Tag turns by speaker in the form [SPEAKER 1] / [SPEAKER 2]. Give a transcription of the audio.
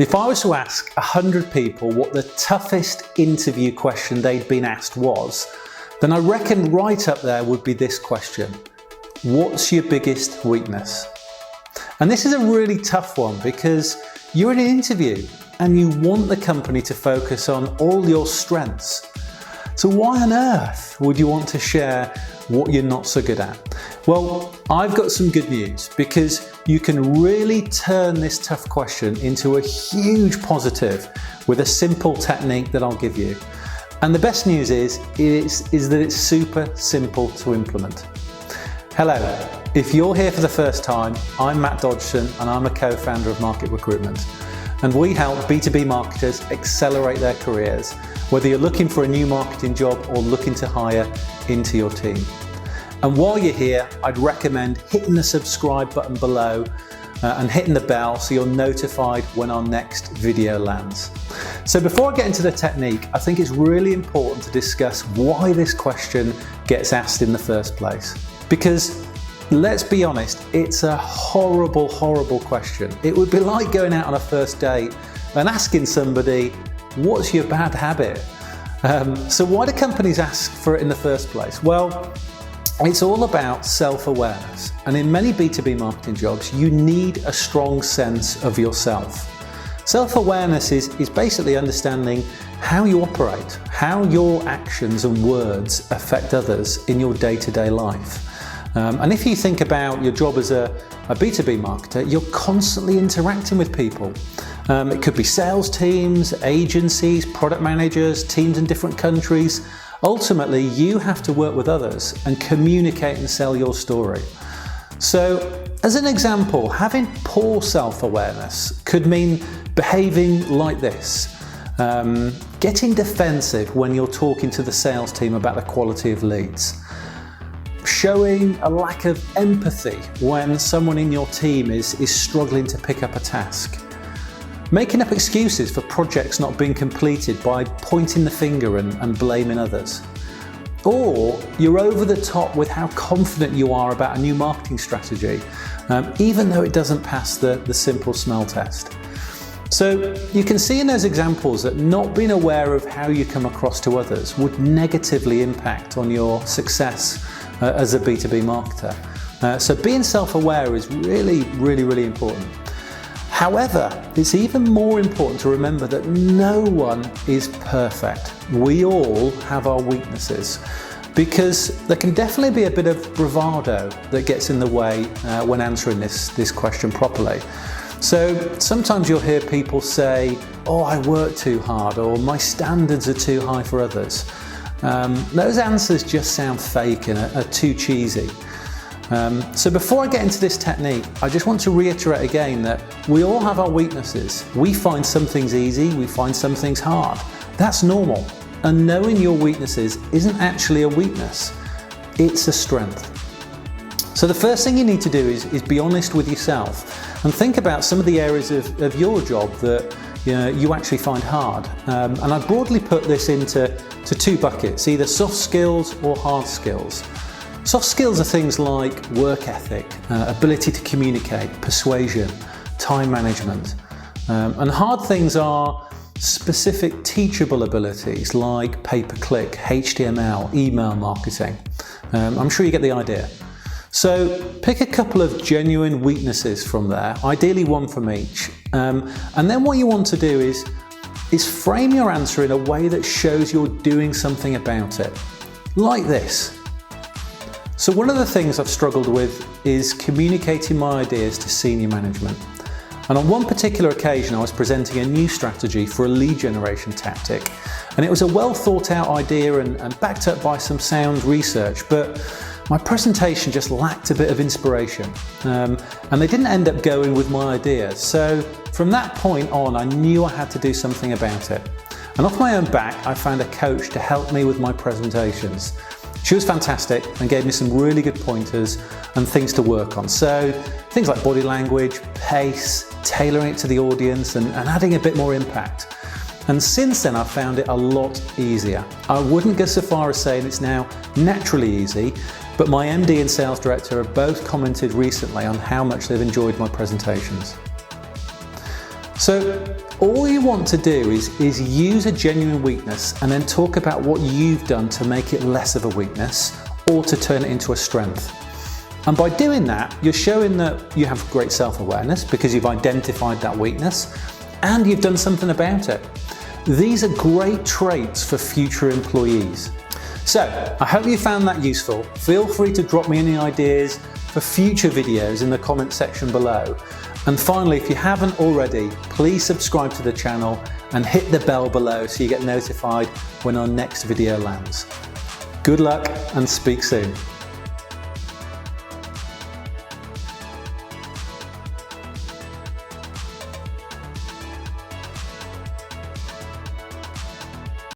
[SPEAKER 1] If I was to ask 100 people what the toughest interview question they'd been asked was, then I reckon right up there would be this question: what's your biggest weakness? And this is a really tough one because you're in an interview and you want the company to focus on all your strengths. So why on earth would you want to share what you're not so good at? Well, I've got some good news, because you can really turn this tough question into a huge positive with a simple technique that I'll give you. And the best news is that it's super simple to implement. Hello, if you're here for the first time, I'm Matt Dodgson and I'm a co-founder of Market Recruitment. And we help B2B marketers accelerate their careers, whether you're looking for a new marketing job or looking to hire into your team. And while you're here, I'd recommend hitting the subscribe button below and hitting the bell so you're notified when our next video lands. So before I get into the technique, I think it's really important to discuss why this question gets asked in the first place. Because let's be honest, it's a horrible, horrible question. It would be like going out on a first date and asking somebody, what's your bad habit? So why do companies ask for it in the first place? Well, it's all about self-awareness. And in many B2B marketing jobs, you need a strong sense of yourself. Self-awareness is basically understanding how you operate, how your actions and words affect others in your day-to-day life. And if you think about your job as a B2B marketer, you're constantly interacting with people. It could be sales teams, agencies, product managers, teams in different countries. Ultimately, you have to work with others and communicate and sell your story. So, as an example, having poor self-awareness could mean behaving like this. Getting defensive when you're talking to the sales team about the quality of leads. Showing a lack of empathy when someone in your team is struggling to pick up a task. Making up excuses for projects not being completed by pointing the finger and blaming others. Or you're over the top with how confident you are about a new marketing strategy, even though it doesn't pass the simple smell test. So you can see in those examples that not being aware of how you come across to others would negatively impact on your success as a B2B marketer. So being self-aware is really, really, really important. However, it's even more important to remember that no one is perfect. We all have our weaknesses, because there can definitely be a bit of bravado that gets in the way when answering this question properly. So sometimes you'll hear people say, oh, I work too hard, or my standards are too high for others. Those answers just sound fake and are too cheesy. So before I get into this technique, I just want to reiterate again that we all have our weaknesses. We find some things easy, we find some things hard. That's normal. And knowing your weaknesses isn't actually a weakness, it's a strength. So the first thing you need to do is be honest with yourself and think about some of the areas of your job that you actually find hard. And I broadly put this into two buckets, either soft skills or hard skills. Soft skills are things like work ethic, ability to communicate, persuasion, time management. And hard things are specific teachable abilities like pay-per-click, HTML, email marketing. I'm sure you get the idea. So pick a couple of genuine weaknesses from there, ideally one from each. And then what you want to do is frame your answer in a way that shows you're doing something about it. Like this. So one of the things I've struggled with is communicating my ideas to senior management. And on one particular occasion, I was presenting a new strategy for a lead generation tactic. And it was a well thought out idea and backed up by some sound research, but my presentation just lacked a bit of inspiration. And they didn't end up going with my idea. So from that point on, I knew I had to do something about it. And off my own back, I found a coach to help me with my presentations. She was fantastic and gave me some really good pointers and things to work on. So things like body language, pace, tailoring it to the audience and adding a bit more impact. And since then I've found it a lot easier. I wouldn't go so far as saying it's now naturally easy, but my MD and sales director have both commented recently on how much they've enjoyed my presentations. So all you want to do is use a genuine weakness and then talk about what you've done to make it less of a weakness or to turn it into a strength. And by doing that, you're showing that you have great self-awareness because you've identified that weakness and you've done something about it. These are great traits for future employees. So I hope you found that useful. Feel free to drop me any ideas for future videos in the comment section below. And finally, if you haven't already, please subscribe to the channel and hit the bell below so you get notified when our next video lands. Good luck and speak soon.